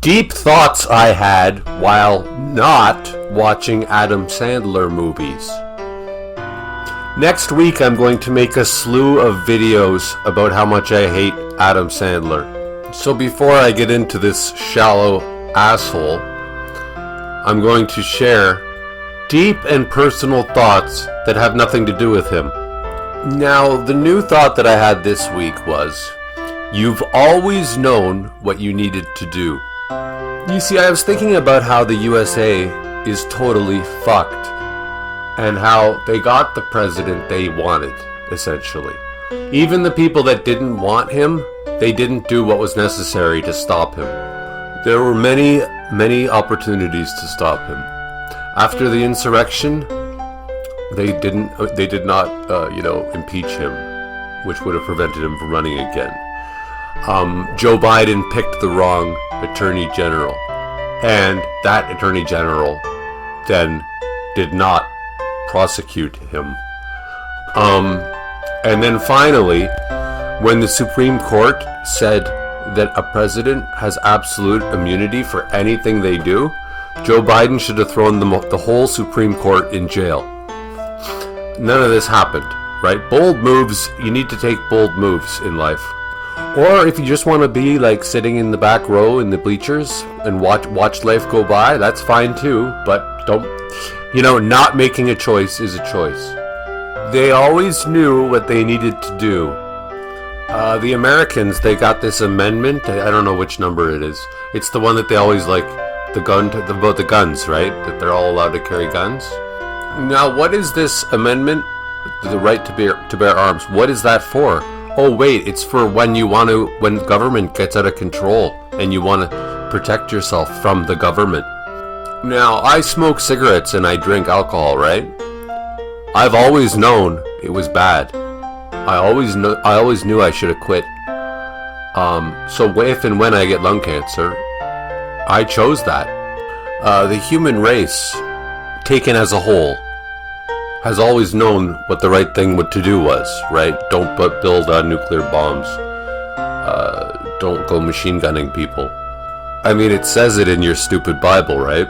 Deep thoughts I had while not watching Adam Sandler movies. Next week I'm going to make a slew of videos about how much I hate Adam Sandler. So before I get into this shallow asshole, I'm going to share deep and personal thoughts that have nothing to do with him. Now, the new thought that I had this week was, you've always known what you needed to do. You see, I was thinking about how the USA is totally fucked and how they got the president they wanted, essentially. Even the people that didn't want him, they didn't do what was necessary to stop him. There were many opportunities to stop him. After the insurrection, they did not impeach him, which would have prevented him from running again. Joe Biden picked the wrong attorney general, and that attorney general then did not prosecute him. And then finally, when the Supreme Court said that a president has absolute immunity for anything they do, Joe Biden should have thrown the whole Supreme Court in jail. None of this happened, right? Bold moves, you need to take bold moves in life. Or if you just want to be like sitting in the back row in the bleachers and watch life go by, that's fine too, but not making a choice is a choice. They always knew what they needed to do. The Americans, they got this amendment, I don't know which number it is. It's the one that they always like, about the guns, right? That they're all allowed to carry guns. Now, what is this amendment? The right to bear arms. What is that for? Oh wait, it's for when government gets out of control and you want to protect yourself from the government. Now, I smoke cigarettes and I drink alcohol, right? I've always known it was bad. I always knew I should have quit. So if and when I get lung cancer, I chose that. The human race, taken as a whole, has always known what the right thing to do was, right? Don't build nuclear bombs. Don't go machine gunning people. I mean, it says it in your stupid Bible, right?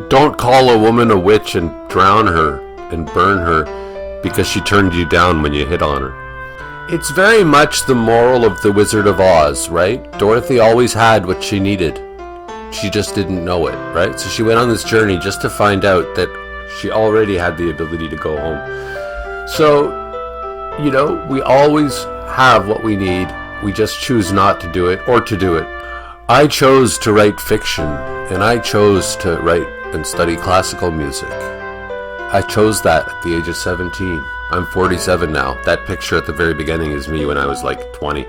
Don't call a woman a witch and drown her and burn her because she turned you down when you hit on her. It's very much the moral of the Wizard of Oz, right? Dorothy always had what she needed. She just didn't know it, right? So she went on this journey just to find out that she already had the ability to go home. So, we always have what we need. We just choose not to do it or to do it. I chose to write fiction, and I chose to write and study classical music. I chose that at the age of 17. I'm 47 now. That picture at the very beginning is me when I was like 20.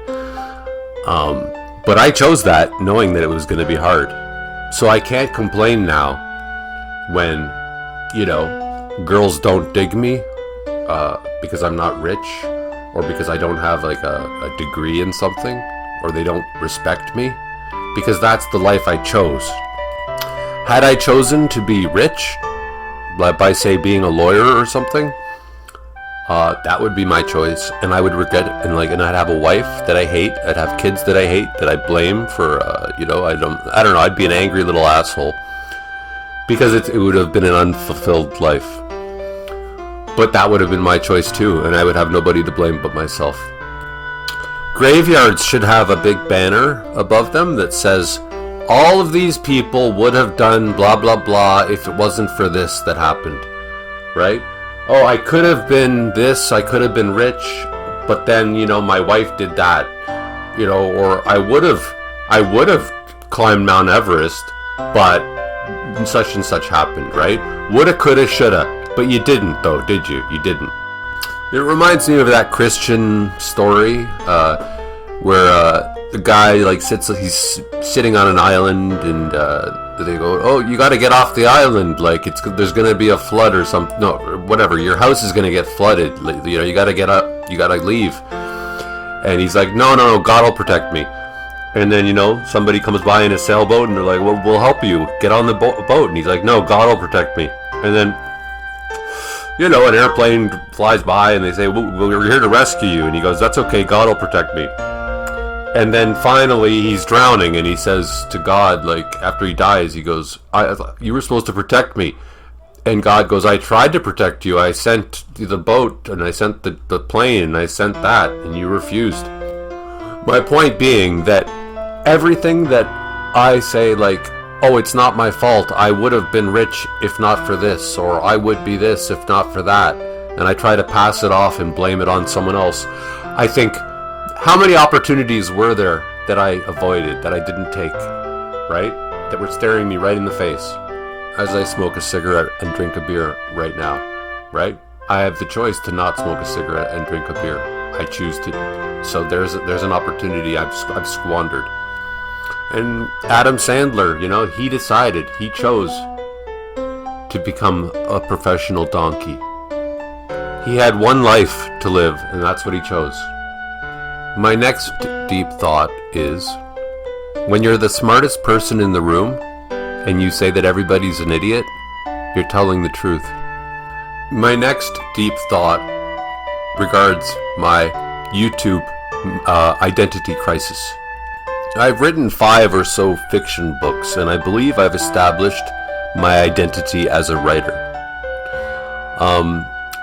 But I chose that knowing that it was going to be hard. So I can't complain now when girls don't dig me because I'm not rich, or because I don't have like a degree in something, or they don't respect me, because that's the life I chose. Had I chosen to be rich, by say being a lawyer or something, that would be my choice, and I would regret it, and I'd have a wife that I hate, I'd have kids that I hate, that I blame for, I don't know, I'd be an angry little asshole. Because it would have been an unfulfilled life. But that would have been my choice too, and I would have nobody to blame but myself. Graveyards should have a big banner above them that says, all of these people would have done blah blah blah if it wasn't for this that happened. Right? Oh, I could have been this, I could have been rich, but then, my wife did that. Or I would have climbed Mount Everest, but such and such happened, right? Woulda, coulda, shoulda. But you didn't, though, did you? You didn't. It reminds me of that Christian story where the guy he's sitting on an island, and they go, "Oh, you got to get off the island. There's gonna be a flood or something. No, whatever. Your house is gonna get flooded. You got to get up. You got to leave." And he's like, "No, God will protect me." And then, somebody comes by in a sailboat and they're like, "Well, we'll help you. Get on the boat." And he's like, "No, God will protect me." And then, an airplane flies by and they say, "Well, we're here to rescue you." And he goes, "That's okay. God will protect me." And then finally he's drowning, and he says to God, like, after he dies, he goes, you were supposed to protect me. And God goes, I tried to protect you. I sent the boat, and I sent the plane, and I sent that, and you refused. My point being that everything that I say, like, oh, it's not my fault, I would have been rich if not for this, or I would be this if not for that, and I try to pass it off and blame it on someone else. I think, how many opportunities were there that I avoided, that I didn't take, right? That were staring me right in the face as I smoke a cigarette and drink a beer right now, right? I have the choice to not smoke a cigarette and drink a beer. I choose to. So there's an opportunity I've squandered. And Adam Sandler, he decided, he chose to become a professional donkey. He had one life to live, and that's what he chose. My next deep thought is, when you're the smartest person in the room and you say that everybody's an idiot, you're telling the truth. My next deep thought regards my YouTube identity crisis. I've written 5 or so fiction books, and I believe I've established my identity as a writer.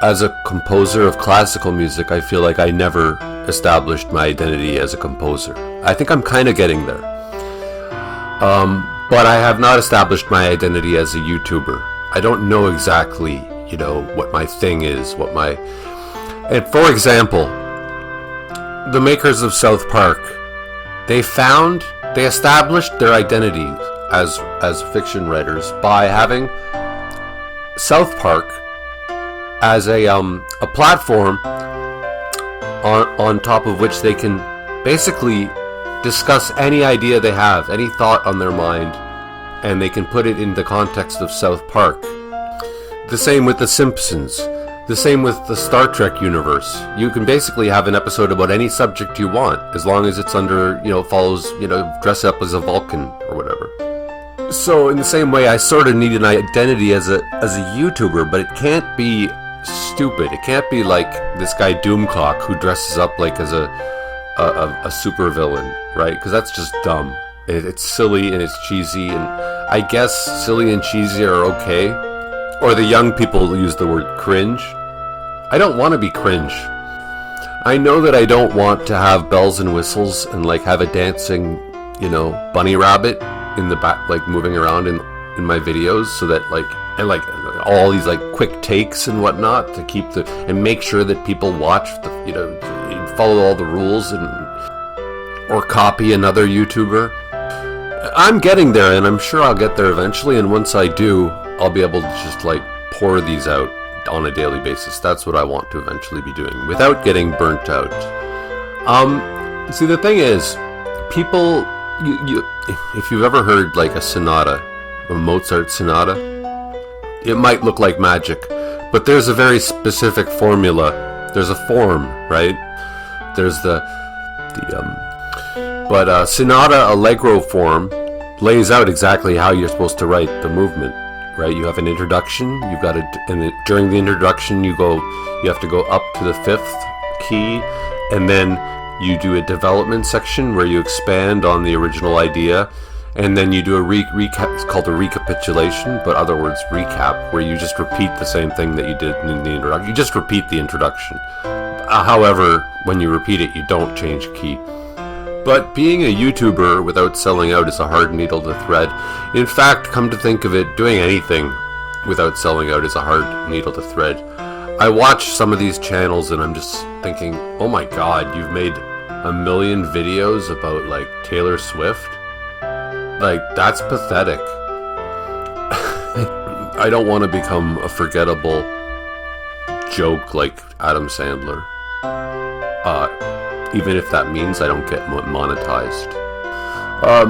As a composer of classical music, I feel like I never established my identity as a composer. I think I'm kind of getting there. But I have not established my identity as a YouTuber. I don't know exactly, what my thing is, And for example, the makers of South Park, they established their identity as fiction writers by having South Park as a platform on top of which they can basically discuss any idea they have, any thought on their mind, and they can put it in the context of South Park. The same with The Simpsons. The same with the Star Trek universe. You can basically have an episode about any subject you want, as long as it's under, follows, dress up as a Vulcan or whatever. So in the same way, I sort of need an identity as a YouTuber, but it can't be stupid. It can't be like this guy Doomcock who dresses up like as a supervillain, right? Because that's just dumb. It's silly and it's cheesy, and I guess silly and cheesy are okay. Or the young people use the word cringe. I don't want to be cringe. I know that I don't want to have bells and whistles and like have a dancing, bunny rabbit in the back, like moving around in my videos, so that and all these quick takes and whatnot to keep and make sure that people watch follow all the rules or copy another YouTuber. I'm getting there, and I'm sure I'll get there eventually, and once I do, I'll be able to just pour these out on a daily basis. That's what I want to eventually be doing without getting burnt out. See, the thing is, people, if you've ever heard a sonata, a Mozart sonata, it might look like magic, but there's a very specific formula. There's a form, right? There's but sonata allegro form lays out exactly how you're supposed to write the movement, right? You have an introduction. You've got and during the introduction, you have to go up to the 5th key, and then you do a development section where you expand on the original idea, and then you do a recap. It's called a recapitulation, but other words, recap, where you just repeat the same thing that you did in the introduction. You just repeat the introduction. However, when you repeat it, you don't change key. But being a YouTuber without selling out is a hard needle to thread. In fact, come to think of it, doing anything without selling out is a hard needle to thread. I watch some of these channels and I'm just thinking, oh my god, you've made 1 million videos about Taylor Swift? That's pathetic. I don't want to become a forgettable joke like Adam Sandler. Even if that means I don't get monetized.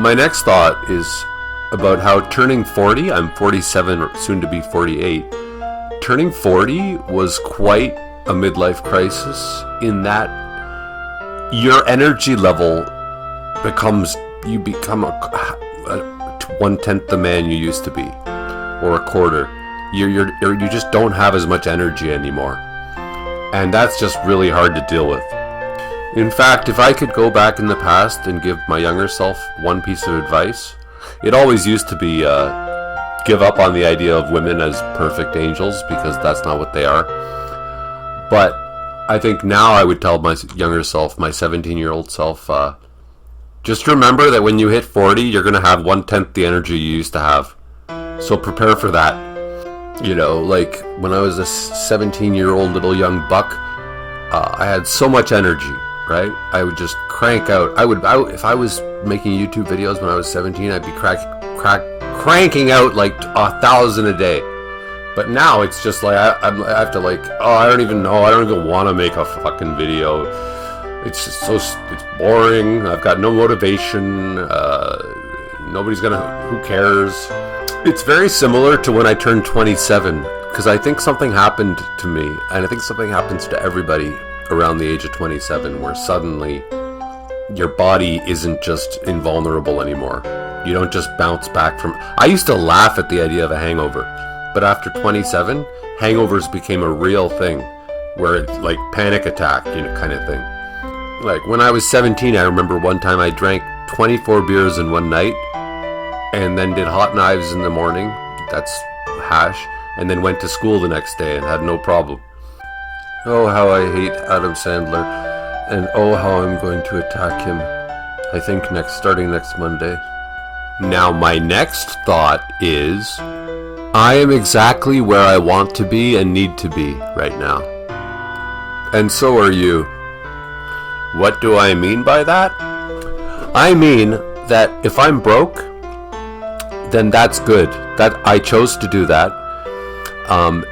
My next thought is about how turning 40, I'm 47, soon to be 48, turning 40 was quite a midlife crisis in that your energy level you become a 1/10 the man you used to be, or a quarter. You just don't have as much energy anymore. And that's just really hard to deal with. In fact, if I could go back in the past and give my younger self one piece of advice, it always used to be give up on the idea of women as perfect angels, because that's not what they are. But I think now I would tell my younger self, my 17-year-old self, just remember that when you hit 40, you're going to have 1/10 the energy you used to have. So prepare for that. You know, like when I was a 17-year-old little young buck, I had so much energy, right? I would just crank out. If I was making YouTube videos when I was 17, I'd be cranking out like 1,000 a day. But now it's just like I have to like, I don't even want to make a fucking video. It's just it's boring. I've got no motivation. Who cares? It's very similar to when I turned 27, because I think something happened to me, and I think something happens to everybody around the age of 27, where suddenly your body isn't just invulnerable anymore. You don't just bounce back from... I used to laugh at the idea of a hangover, but after 27, hangovers became a real thing, where it's like panic attack, kind of thing. Like when I was 17, I remember one time I drank 24 beers in one night, and then did hot knives in the morning, that's hash, and then went to school the next day and had no problem. Oh, how I hate Adam Sandler, and oh, how I'm going to attack him, I think starting next Monday. Now, my next thought is, I am exactly where I want to be and need to be right now. And so are you. What do I mean by that? I mean that if I'm broke, then that's good. That I chose to do that.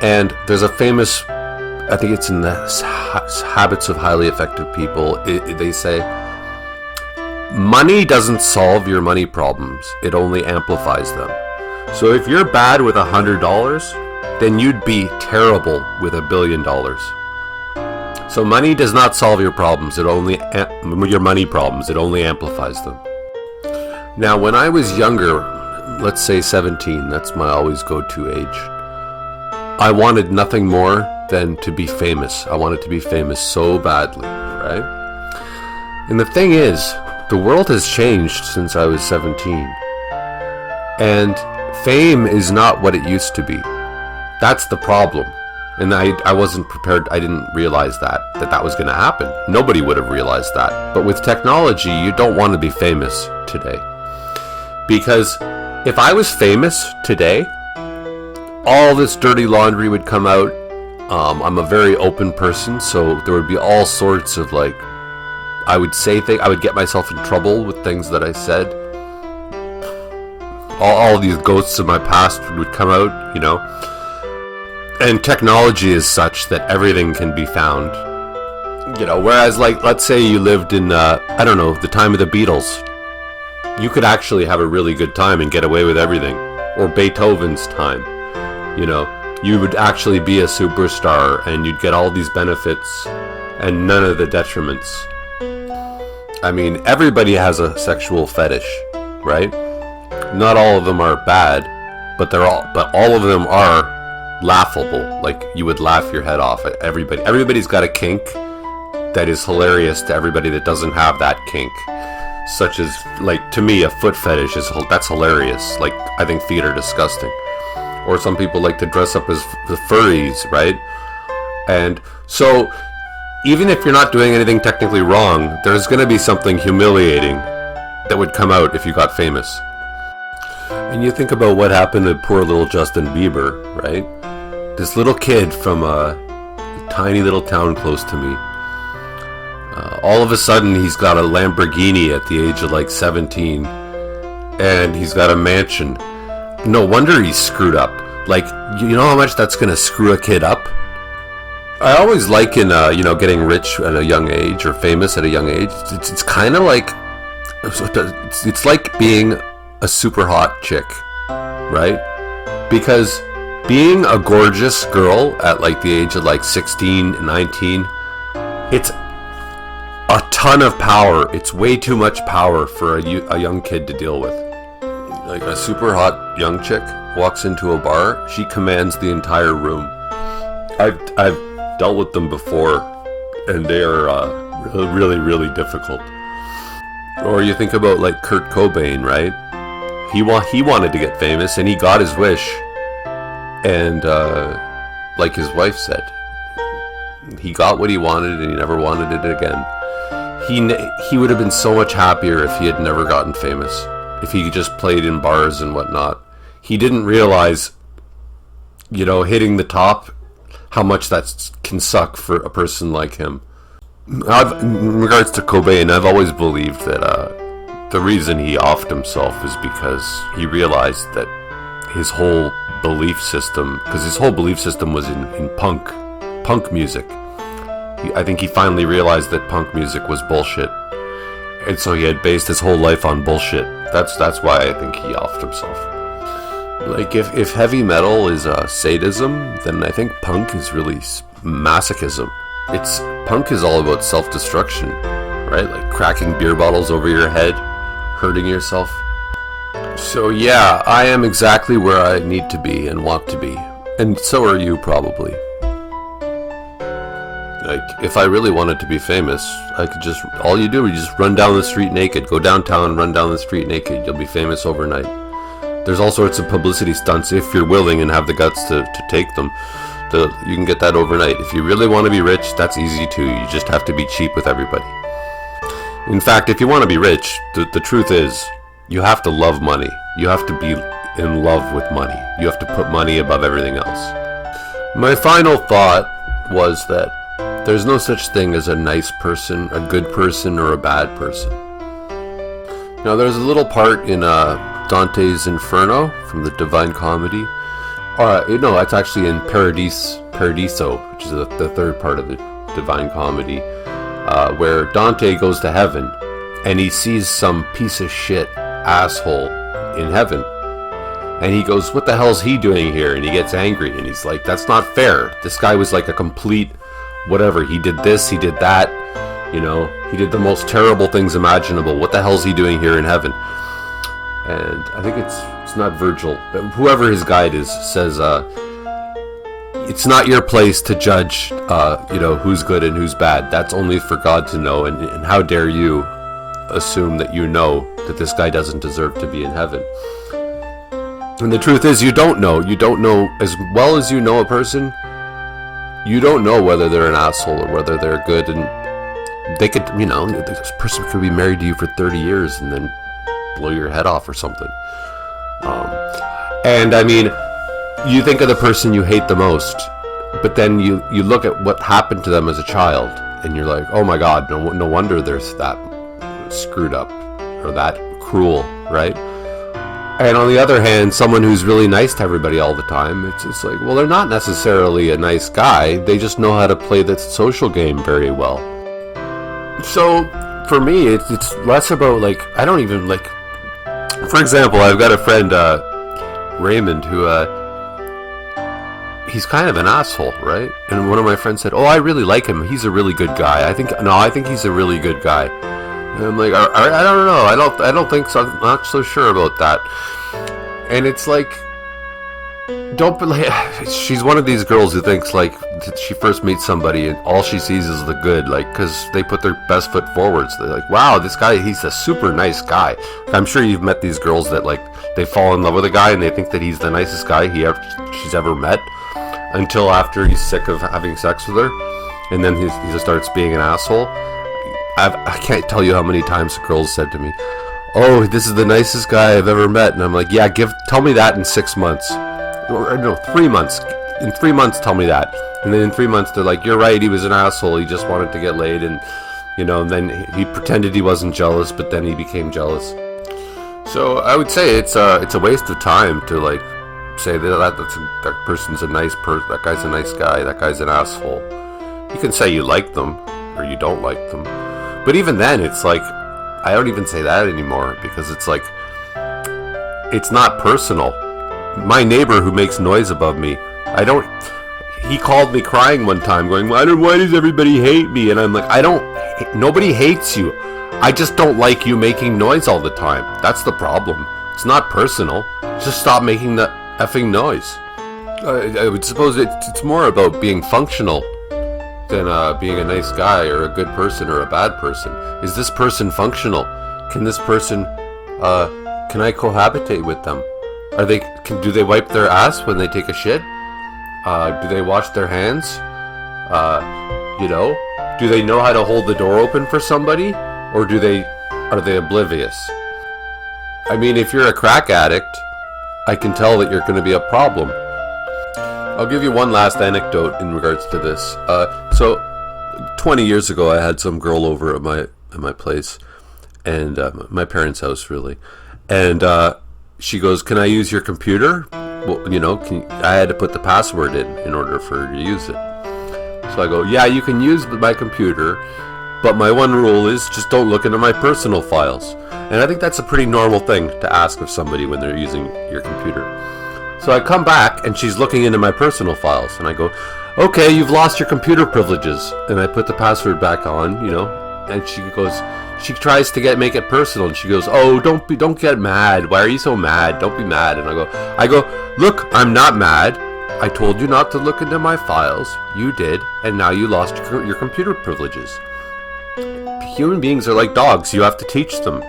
And there's a famous, I think it's in the Habits of Highly Effective People, they say, money doesn't solve your money problems, it only amplifies them. So if you're bad with $100, then you'd be terrible with $1 billion. So money does not solve your problems, your money problems, it only amplifies them. Now, when I was younger, let's say 17, that's my always go-to age, I wanted nothing more than to be famous. I wanted to be famous so badly, right? And the thing is, the world has changed since I was 17. And fame is not what it used to be. That's the problem. And I wasn't prepared, I didn't realize that was going to happen. Nobody would have realized that. But with technology, you don't want to be famous today. Because if I was famous today, all this dirty laundry would come out. I'm a very open person, so there would be all sorts of I would say things, I would get myself in trouble with things that I said. All these ghosts of my past would come out, And technology is such that everything can be found. Whereas let's say you lived in, the time of the Beatles. You could actually have a really good time and get away with everything. Or Beethoven's time. You would actually be a superstar and you'd get all these benefits and none of the detriments. I mean, everybody has a sexual fetish, right? Not all of them are bad, but all of them are laughable. Like, you would laugh your head off at everybody. Everybody's got a kink that is hilarious to everybody that doesn't have that kink. Such as, to me, a foot fetish that's hilarious. I think feet are disgusting. Or some people like to dress up as the furries, right? And so, even if you're not doing anything technically wrong, there's going to be something humiliating that would come out if you got famous. And you think about what happened to poor little Justin Bieber, right? This little kid from a tiny little town close to me. All of a sudden, he's got a Lamborghini at the age of 17, and he's got a mansion. No wonder he's screwed up. You know how much that's going to screw a kid up? I always liken, getting rich at a young age or famous at a young age. It's kind of it's like being a super hot chick, right? Because being a gorgeous girl at the age of 16, 19, it's a ton of power. It's way too much power for a young kid to deal with. A super hot young chick walks into a bar, she commands the entire room. I've dealt with them before, and they are really, really difficult. Or you think about like Kurt Cobain, right? He wanted to get famous, and he got his wish. And like his wife said, he got what he wanted, and he never wanted it again. He would have been so much happier if he had never gotten famous, if he just played in bars and whatnot. He didn't realize, hitting the top, how much that can suck for a person like him. In regards to Cobain, I've always believed that the reason he offed himself is because he realized that his whole belief system, because his whole belief system was in punk music. I think he finally realized that punk music was bullshit, and so he had based his whole life on bullshit. That's why I think he offed himself. Like if heavy metal is sadism, then I think punk is really masochism. Punk is all about self-destruction, right? Like cracking beer bottles over your head, hurting yourself. So yeah, I am exactly where I need to be and want to be, and so are you probably. Like, if I really wanted to be famous, I could all you do is just run down the street naked. Go downtown, run down the street naked. You'll be famous overnight. There's all sorts of publicity stunts if you're willing and have the guts to take them. You can get that overnight. If you really want to be rich, that's easy too. You just have to be cheap with everybody. In fact, if you want to be rich, the truth is, you have to love money. You have to be in love with money. You have to put money above everything else. My final thought was that there's no such thing as a nice person, a good person, or a bad person. Now, there's a little part in Dante's Inferno from the Divine Comedy. It's actually in Paradiso, which is the third part of the Divine Comedy, where Dante goes to heaven, and he sees some piece of shit asshole in heaven. And he goes, what the hell's he doing here? And he gets angry, and he's like, that's not fair. This guy was like a complete whatever. He did this, he did that, he did the most terrible things imaginable. What the hell's he doing here in heaven? And I think it's not Virgil, whoever his guide is, says it's not your place to judge who's good and who's bad. That's only for God to know, and how dare you assume that you know that this guy doesn't deserve to be in heaven. And the truth is, you don't know as well as you know a person. You don't know whether they're an asshole or whether they're good, and they could, this person could be married to you for 30 years and then blow your head off or something. And I mean, you think of the person you hate the most, but then you look at what happened to them as a child, and you're like, oh my God, no wonder there's that screwed up or that cruel, right? And on the other hand, someone who's really nice to everybody all the time, it's like, well, they're not necessarily a nice guy. They just know how to play the social game very well. So for me, it's less about like, I don't even like, for example, I've got a friend, Raymond, who he's kind of an asshole, right? And one of my friends said, oh, I really like him. He's a really good guy. I think he's a really good guy. And I'm like, I don't know. I don't think so. I'm not so sure about that. And it's like, she's one of these girls who thinks like she first meets somebody and all she sees is the good, like, because they put their best foot forward. So they're like, wow, this guy, he's a super nice guy. I'm sure you've met these girls that like they fall in love with a guy and they think that he's the nicest guy she's ever met, until after he's sick of having sex with her, and then he just starts being an asshole. I can't tell you how many times girls said to me, oh, this is the nicest guy I've ever met. And I'm like, yeah, tell me that in 6 months. Or no, 3 months. In 3 months, tell me that. And then in 3 months, they're like, you're right, he was an asshole. He just wanted to get laid. And, and then he pretended he wasn't jealous, but then he became jealous. So I would say it's a waste of time to, like, say that person's a nice person, that guy's a nice guy, that guy's an asshole. You can say you like them or you don't like them. But even then, it's like, I don't even say that anymore, because it's like, it's not personal. My neighbor who makes noise above me, he called me crying one time going, why does everybody hate me? And I'm like, nobody hates you. I just don't like you making noise all the time. That's the problem. It's not personal. Just stop making the effing noise. I would suppose it's more about being functional. being a nice guy or a good person or a bad person. Is this person functional? Can this person, can I cohabitate with them? Do they wipe their ass when they take a shit? Do they wash their hands? Do they know how to hold the door open for somebody? Or are they oblivious? I mean, if you're a crack addict, I can tell that you're going to be a problem. I'll give you one last anecdote in regards to this. So 20 years ago, I had some girl over at my place, and my parents' house, really. And she goes, "Can I use your computer?" Well, I had to put the password in order for her to use it. So I go, "Yeah, you can use my computer, but my one rule is just don't look into my personal files." And I think that's a pretty normal thing to ask of somebody when they're using your computer. So I come back and she's looking into my personal files, and I go, "Okay, you've lost your computer privileges." And I put the password back on, and she tries to make it personal, and she goes, "Oh, don't get mad. Why are you so mad? Don't be mad." And I go, "Look, I'm not mad. I told you not to look into my files. You did, and now you lost your computer privileges." Human beings are like dogs. You have to teach them.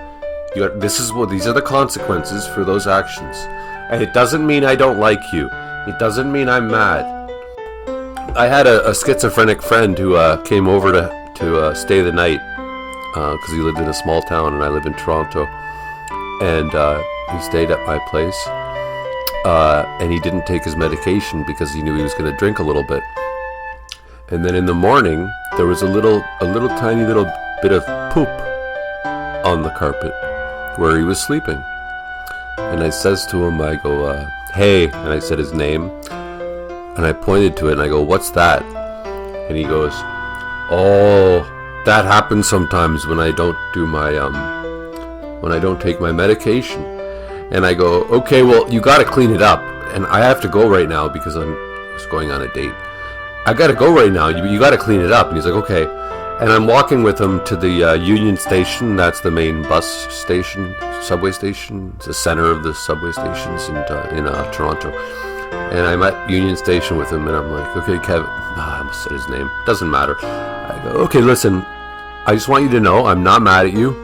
These are the consequences for those actions. And it doesn't mean I don't like you. It doesn't mean I'm mad. I had a schizophrenic friend who came over to stay the night because he lived in a small town and I live in Toronto. And he stayed at my place. And he didn't take his medication because he knew he was going to drink a little bit. And then in the morning, there was a tiny little bit of poop on the carpet where he was sleeping. And I says to him, I go, "Hey," and I said his name, and I pointed to it, and I go, "What's that?" And he goes, "Oh, that happens sometimes when I don't take my medication." And I go, "Okay, well, you gotta clean it up, and I have to go right now because I'm just going on a date. I gotta go right now. You gotta clean it up." And he's like, "Okay." And I'm walking with him to the Union Station. That's the main bus station, subway station. It's the center of the subway stations in Toronto. And I'm at Union Station with him, and I'm like, "Okay, Kevin." I almost said his name. Doesn't matter. I go, "Okay, listen. I just want you to know I'm not mad at you,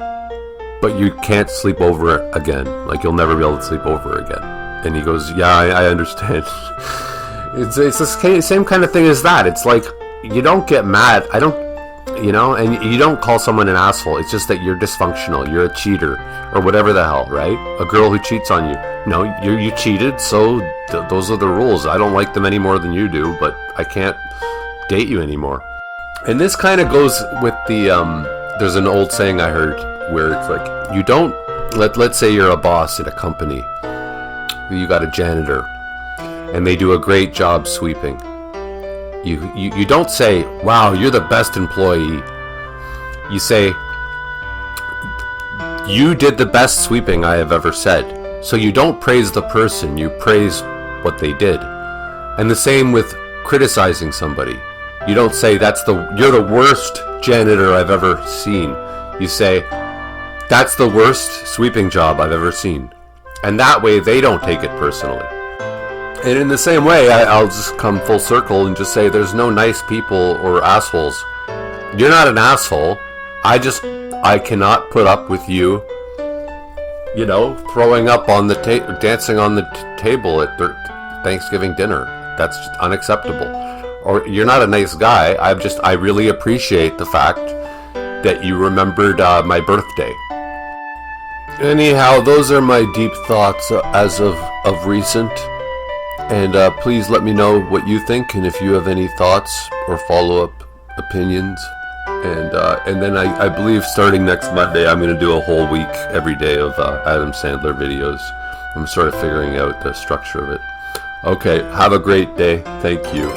but you can't sleep over again. Like, you'll never be able to sleep over again." And he goes, "Yeah, I understand." It's the same kind of thing as that. It's like, you don't get mad. And you don't call someone an asshole. It's just that you're dysfunctional. You're a cheater or whatever the hell, right? A girl who cheats on you. No, you cheated, so those are the rules. I don't like them any more than you do, but I can't date you anymore. And this kind of goes with there's an old saying I heard where it's like, you don't, let's say you're a boss at a company. You got a janitor, and they do a great job sweeping. You don't say, "Wow, you're the best employee." You say, "You did the best sweeping I have ever said." So you don't praise the person, you praise what they did. And the same with criticizing somebody. You don't say, "You're the worst janitor I've ever seen." You say, "That's the worst sweeping job I've ever seen." And that way they don't take it personally. And in the same way, I'll just come full circle and just say there's no nice people or assholes. You're not an asshole. I cannot put up with you, throwing up on the dancing on the table at their Thanksgiving dinner. That's just unacceptable. Or you're not a nice guy. I really appreciate the fact that you remembered my birthday. Anyhow, those are my deep thoughts as of recent. And please let me know what you think, and if you have any thoughts or follow-up opinions. And then I believe starting next Monday, I'm going to do a whole week every day of Adam Sandler videos. I'm sort of figuring out the structure of it. Okay, have a great day. Thank you.